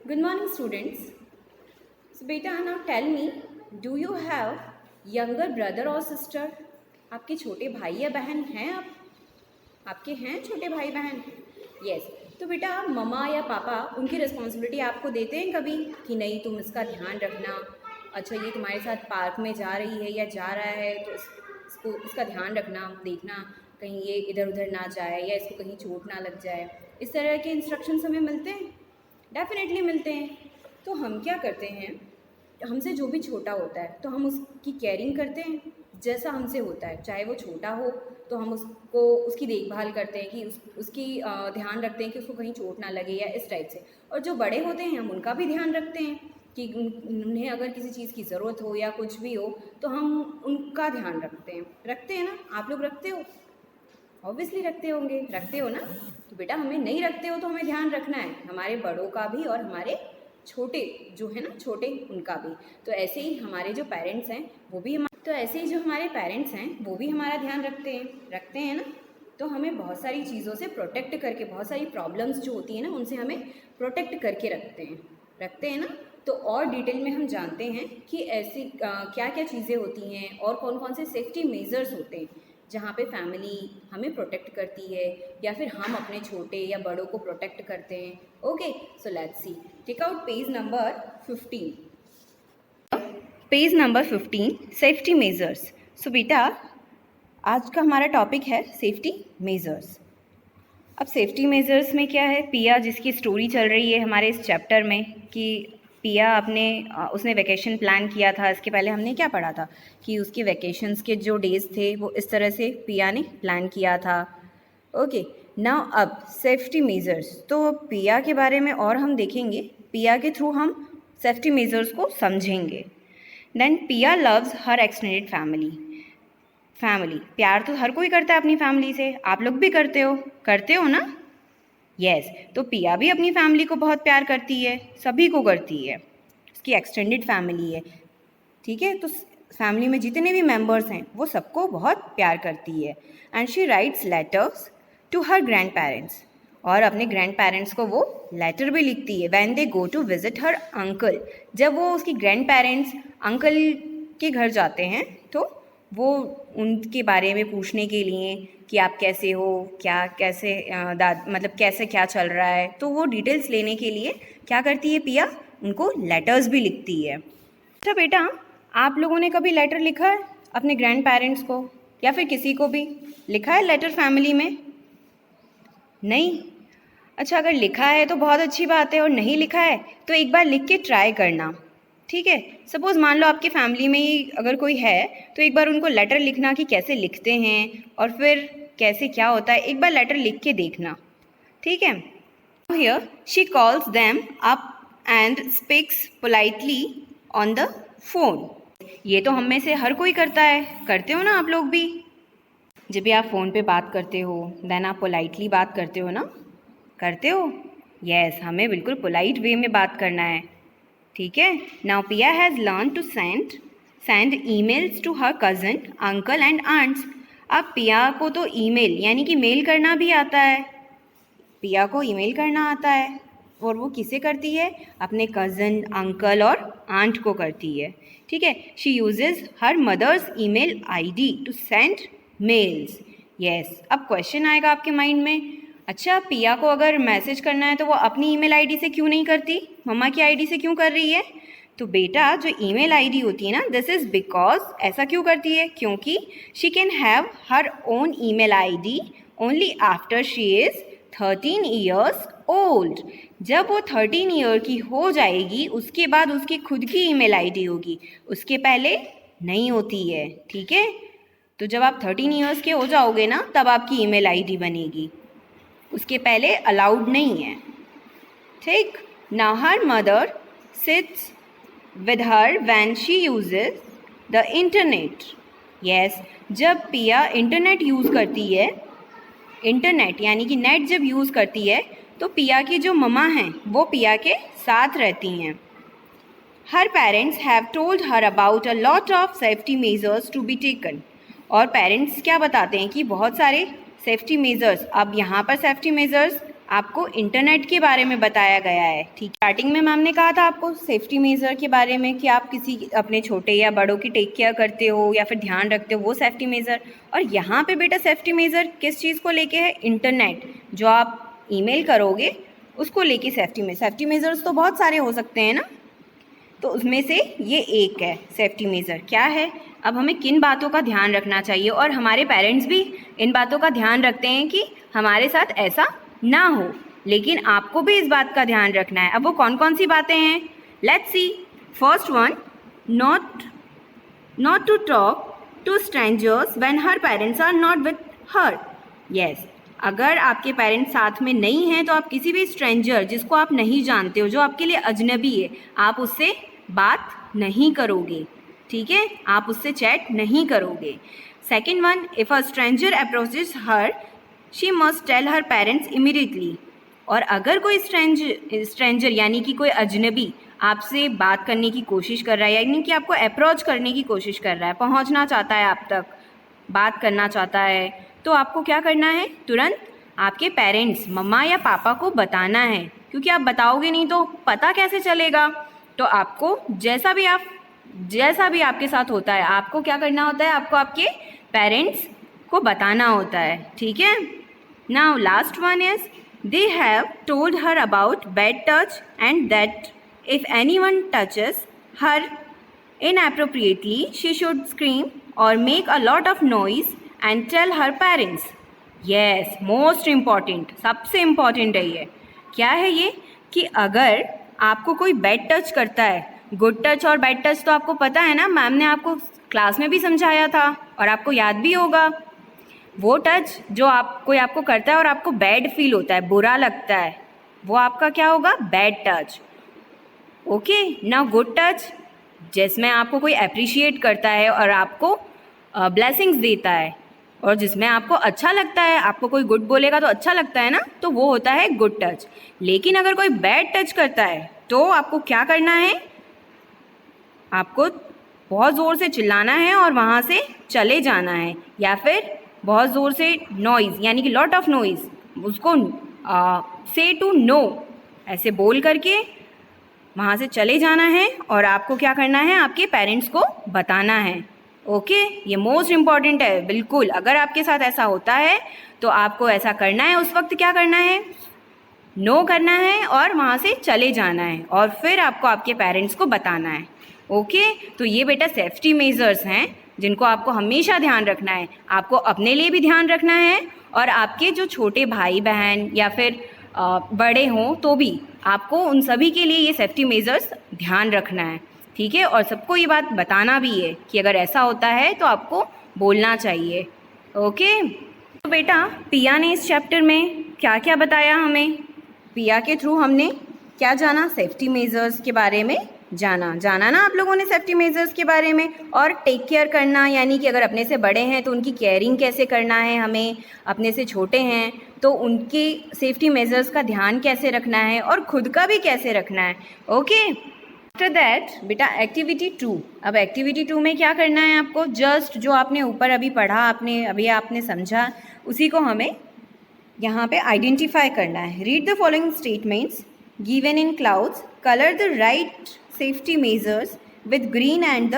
Good morning, students. So, beta, now tell me, do you have younger brother or sister? आपके छोटे भाई या बहन हैं आपके हैं छोटे भाई बहन? Yes. तो बेटा मम्मा या पापा उनकी रिस्पॉन्सिबिलिटी आपको देते हैं कभी कि नहीं तुम इसका ध्यान रखना, अच्छा ये तुम्हारे साथ पार्क में जा रही है या जा रहा है तो इसको इसका ध्यान रखना, देखना कहीं ये इधर उधर ना जाए या इसको कहीं चोट ना लग जाए, इस तरह के इंस्ट्रक्शंस हमें मिलते हैं? डेफिनेटली मिलते हैं। तो हम क्या करते हैं, हमसे जो भी छोटा होता है तो हम उसकी केयरिंग करते हैं जैसा हमसे होता है, चाहे वो छोटा हो तो हम उसकी देखभाल करते हैं कि उसकी ध्यान रखते हैं कि उसको कहीं चोट ना लगे या इस टाइप से। और जो बड़े होते हैं हम उनका भी ध्यान रखते हैं कि उन्हें अगर किसी चीज़ की ज़रूरत हो या कुछ भी हो तो हम उनका ध्यान रखते हैं ना? आप लोग रखते हो? ऑब्वियसली रखते होंगे, रखते हो ना? तो बेटा हमें नहीं रखते हो तो हमें ध्यान रखना है हमारे बड़ों का भी और हमारे छोटे जो है ना छोटे उनका भी। तो ऐसे ही हमारे जो पेरेंट्स हैं वो भी हमारा ध्यान रखते हैं ना? तो हमें बहुत सारी चीज़ों से प्रोटेक्ट करके, बहुत सारी प्रॉब्लम्स जो होती हैं ना उनसे हमें प्रोटेक्ट करके रखते हैं ना? तो और डिटेल में हम जानते हैं कि ऐसी क्या क्या चीज़ें होती हैं और कौन कौन से सेफ्टी मेजर्स होते हैं जहाँ पे फैमिली हमें प्रोटेक्ट करती है या फिर हम अपने छोटे या बड़ों को प्रोटेक्ट करते हैं। Okay, so let's see, take out page number 15। Page number 15, safety measures. So बेटा आज का हमारा टॉपिक है सेफ्टी मेजर्स। अब सेफ्टी मेजर्स में क्या है, पिया जिसकी स्टोरी चल रही है हमारे इस चैप्टर में कि पिया उसने वैकेशन प्लान किया था। इसके पहले हमने क्या पढ़ा था कि उसके वैकेशंस के जो डेज़ थे वो इस तरह से पिया ने प्लान किया था। ओके, नाउ अब सेफ्टी मेजर्स, तो पिया के बारे में और हम देखेंगे, पिया के थ्रू हम सेफ्टी मेजर्स को समझेंगे। देन पिया लव्स हर एक्सटेंडेड फैमिली, प्यार तो हर कोई करता है अपनी फैमिली से, आप लोग भी करते हो ना? यस, तो पिया भी अपनी फैमिली को बहुत प्यार करती है, सभी को करती है, उसकी एक्सटेंडेड फैमिली है, ठीक है? तो फैमिली में जितने भी मेंबर्स हैं वो सबको बहुत प्यार करती है। And she writes letters to her grand parents, और अपने ग्रैंड पेरेंट्स को वो लेटर भी लिखती है। When they go to visit her uncle, जब वो उसकी ग्रैंड पेरेंट्स अंकल के घर जाते हैं तो वो उनके बारे में पूछने के लिए कि आप कैसे हो, कैसे क्या चल रहा है, तो वो डिटेल्स लेने के लिए क्या करती है पिया, उनको लेटर्स भी लिखती है। तो बेटा आप लोगों ने कभी लेटर लिखा है अपने ग्रैंड पेरेंट्स को या फिर किसी को भी लिखा है लेटर फैमिली में? नहीं? अच्छा, अगर लिखा है तो बहुत अच्छी बात है, और नहीं लिखा है तो एक बार लिख के ट्राई करना, ठीक है? सपोज़ मान लो आपकी फैमिली में ही अगर कोई है तो एक बार उनको लेटर लिखना कि कैसे लिखते हैं और फिर कैसे क्या होता है, एक बार लेटर लिख के देखना, ठीक है? Here she calls them up and speaks politely on the phone. ये तो हम में से हर कोई करता है, करते हो ना आप लोग भी? जब भी आप फ़ोन पे बात करते हो देन आप पोलाइटली बात करते हो ना? करते हो? यस, हमें बिल्कुल पोलाइट वे में बात करना है, ठीक है? Now Piya has learn to send emails to her cousin, uncle and aunts. अब पिया को तो ईमेल यानी कि मेल करना भी आता है, पिया को ईमेल करना आता है, और वो किसे करती है? अपने कज़न, अंकल और आंट को करती है, ठीक है? She uses her mother's email ID to send mails. Yes, अब क्वेश्चन आएगा आपके माइंड में, अच्छा पिया को अगर मैसेज करना है तो वो अपनी ईमेल आईडी से क्यों नहीं करती, मम्मा की आईडी से क्यों कर रही है? तो बेटा जो ईमेल आईडी होती है ना, दिस इज़ बिकॉज, ऐसा क्यों करती है? क्योंकि she can have her own email ID only after she is 13 years old. जब वो 13 ईयर की हो जाएगी उसके बाद उसकी खुद की ईमेल आईडी होगी, उसके पहले नहीं होती है, ठीक है? तो जब आप 13 ईयर्स के हो जाओगे ना तब आपकी ईमेल आईडी बनेगी, उसके पहले अलाउड नहीं है, ठीक? Now her mother sits with her when she uses the internet. Yes, जब पिया इंटरनेट यूज़ करती है, इंटरनेट यानी कि नेट जब यूज़ करती है तो पिया की जो मम्मा हैं वो पिया के साथ रहती हैं। Her parents have told her about a lot of safety measures to be taken, और पेरेंट्स क्या बताते हैं कि बहुत सारे सेफ्टी मेजर्स, अब यहाँ पर सेफ्टी मेजर्स आपको इंटरनेट के बारे में बताया गया है। ठीक, स्टार्टिंग में मैम ने कहा था आपको सेफ्टी मेजर के बारे में कि आप किसी अपने छोटे या बड़ों की टेक केयर करते हो या फिर ध्यान रखते हो, वो सेफ्टी मेजर। और यहाँ पे बेटा सेफ्टी मेजर किस चीज़ को लेके है? इंटरनेट, जो आप ईमेल करोगे उसको लेके सेफ्टी मेजर्स तो बहुत सारे हो सकते हैं ना, तो उसमें से ये एक है सेफ्टी मेजर। क्या है? अब हमें किन बातों का ध्यान रखना चाहिए, और हमारे पेरेंट्स भी इन बातों का ध्यान रखते हैं कि हमारे साथ ऐसा ना हो, लेकिन आपको भी इस बात का ध्यान रखना है। अब वो कौन कौन सी बातें हैं? Let's see. First one, not to talk to strangers when her parents are not with her. Yes, अगर आपके पेरेंट्स साथ में नहीं हैं तो आप किसी भी स्ट्रेंजर जिसको आप नहीं जानते हो, जो आपके लिए अजनबी है, आप उससे बात नहीं करोगे। ठीक है, आप उससे चैट नहीं करोगे। Second one, if a stranger approaches her she must tell her parents immediately. और अगर कोई स्ट्रेंजर यानी कि कोई अजनबी आपसे बात करने की कोशिश कर रहा है, यानी कि आपको अप्रोच करने की कोशिश कर रहा है, पहुंचना चाहता है आप तक, बात करना चाहता है, तो आपको क्या करना है? तुरंत आपके पेरेंट्स, मम्मा या पापा को बताना है, क्योंकि आप बताओगे नहीं तो पता कैसे चलेगा। तो आपको जैसा भी आपके साथ होता है, आपको क्या करना होता है? आपको आपके पेरेंट्स को बताना होता है। ठीक है। Now last one is, they have told her about bad touch and that if anyone touches her inappropriately she should scream or make a lot of noise and tell her parents. Yes, most important, सबसे important है ये। क्या है ये? कि अगर आपको कोई बैड टच करता है, गुड टच और बैड टच तो आपको पता है ना, मैम ने आपको क्लास में भी समझाया था और आपको याद भी होगा। वो टच जो कोई आपको करता है और आपको बैड फील होता है, बुरा लगता है, वो आपका क्या होगा? Bad touch. ओके, ना गुड टच जिसमें आपको कोई अप्रिशिएट करता है और आपको ब्लेसिंग्स देता है, और जिसमें आपको अच्छा लगता है, आपको कोई गुड बोलेगा तो अच्छा लगता है ना, तो वो होता है गुड टच। लेकिन अगर कोई बैड टच करता है तो आपको क्या करना है? आपको बहुत ज़ोर से चिल्लाना है और वहाँ से चले जाना है, या फिर बहुत ज़ोर से नॉइज़ यानी कि लॉट ऑफ नॉइज़, उसको से टू नो ऐसे बोल करके वहाँ से चले जाना है, और आपको क्या करना है? आपके पेरेंट्स को बताना है। ओके, ये मोस्ट इम्पॉर्टेंट है बिल्कुल। अगर आपके साथ ऐसा होता है तो आपको ऐसा करना है, उस वक्त क्या करना है? नो करना है और वहाँ से चले जाना है, और फिर आपको आपके पेरेंट्स को बताना है। ओके, तो ये बेटा सेफ्टी मेजर्स हैं जिनको आपको हमेशा ध्यान रखना है। आपको अपने लिए भी ध्यान रखना है, और आपके जो छोटे भाई बहन या फिर बड़े हों तो भी आपको उन सभी के लिए ये सेफ्टी मेजर्स ध्यान रखना है। ठीक है, और सबको ये बात बताना भी है कि अगर ऐसा होता है तो आपको बोलना चाहिए। ओके, तो बेटा पिया ने इस चैप्टर में क्या क्या बताया हमें? पिया के थ्रू हमने क्या जाना? सेफ्टी मेजर्स के बारे में जाना ना आप लोगों ने सेफ्टी मेजर्स के बारे में, और टेक केयर करना, यानी कि अगर अपने से बड़े हैं तो उनकी केयरिंग कैसे करना है हमें, अपने से छोटे हैं तो उनकी सेफ्टी मेजर्स का ध्यान कैसे रखना है, और ख़ुद का भी कैसे रखना है। ओके, आफ्टर दैट बेटा एक्टिविटी 2। अब एक्टिविटी 2 में क्या करना है आपको? जस्ट जो आपने ऊपर अभी पढ़ा, आपने समझा, उसी को हमें यहाँ पे आइडेंटिफाई करना है। Read the following statements given in clouds, colour the right safety measures with green and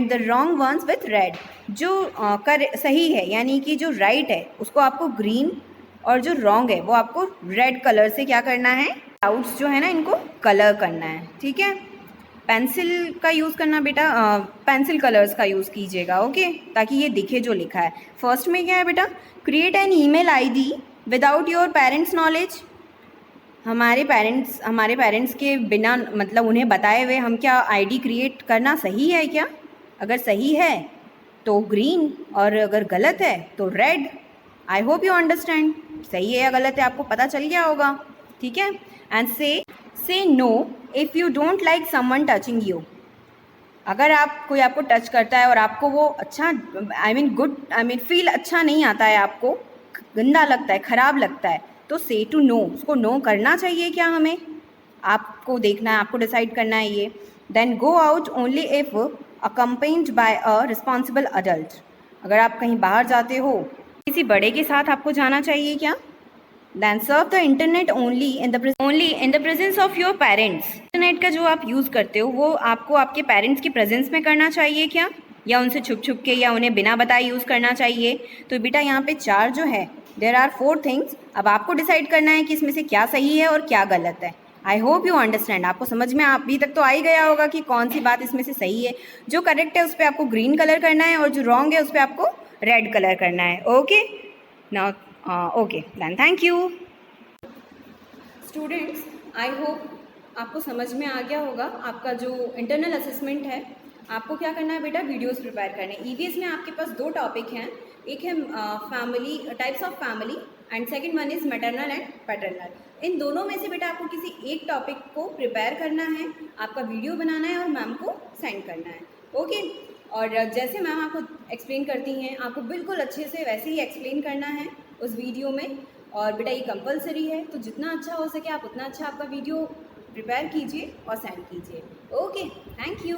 the wrong ones with red. जो सही है यानी कि जो राइट है उसको आपको ग्रीन, और जो रॉन्ग है वो आपको रेड कलर से क्या करना है? क्लाउड्स जो है ना, इनको कलर करना है। ठीक है, पेंसिल का यूज़ करना बेटा, पेंसिल कलर्स का यूज़ कीजिएगा। ओके, ताकि ये दिखे जो लिखा है। फर्स्ट में क्या है बेटा? Create an email ID without your parents knowledge. हमारे पेरेंट्स के बिना, मतलब उन्हें बताए हुए हम क्या आईडी क्रिएट करना सही है क्या? अगर सही है तो ग्रीन, और अगर गलत है तो red. I hope you understand. सही है या गलत है आपको पता चल गया होगा। ठीक है, एंड से know if you don't like someone touching you. अगर कोई आपको टच करता है और आपको वो अच्छा फील अच्छा नहीं आता है, आपको गंदा लगता है, ख़राब लगता है, तो से टू नो, उसको नो करना चाहिए क्या हमें? आपको देखना है, आपको डिसाइड करना है ये। Then go out only if accompanied by a responsible adult. अगर आप कहीं बाहर जाते हो किसी बड़े के साथ आपको जाना चाहिए क्या? Then surf the internet only in the presence of your parents. Internet का जो आप यूज़ करते हो वो आपको आपके पेरेंट्स की प्रेजेंस में करना चाहिए क्या, या उनसे छुप छुप के, या उन्हें बिना बताए यूज़ करना चाहिए? तो बेटा यहाँ पे 4 जो है, देयर आर 4 थिंग्स. अब आपको डिसाइड करना है कि इसमें से क्या सही है और क्या गलत है. I hope you understand. आपको समझ में अभी तक तो आ ही गया होगा कि कौन सी बात इसमें से सही है. जो करेक्ट है उस पर आपको ग्रीन कलर करना है और जो रॉन्ग है उस पर आपको रेड कलर करना है. Okay now okay then thank you students. I hope आपको समझ में आ गया होगा. आपका जो इंटरनल असेसमेंट है, आपको क्या करना है बेटा, वीडियोस प्रिपेयर करने. ईवीएस में आपके पास 2 टॉपिक हैं. एक है family, types of family, and second one is maternal and paternal. इन दोनों में से बेटा आपको किसी एक टॉपिक को प्रिपेयर करना है, आपका वीडियो बनाना है और मैम को सेंड करना है. ओके. और जैसे मैम आपको एक्सप्लेन करती हैं, आपको बिल्कुल अच्छे से वैसे ही एक्सप्लेन करना है उस वीडियो में. और बेटा ये कंपलसरी है, तो जितना अच्छा हो सके आप उतना अच्छा आपका वीडियो प्रिपेयर कीजिए और सेंड कीजिए. Okay, thank you.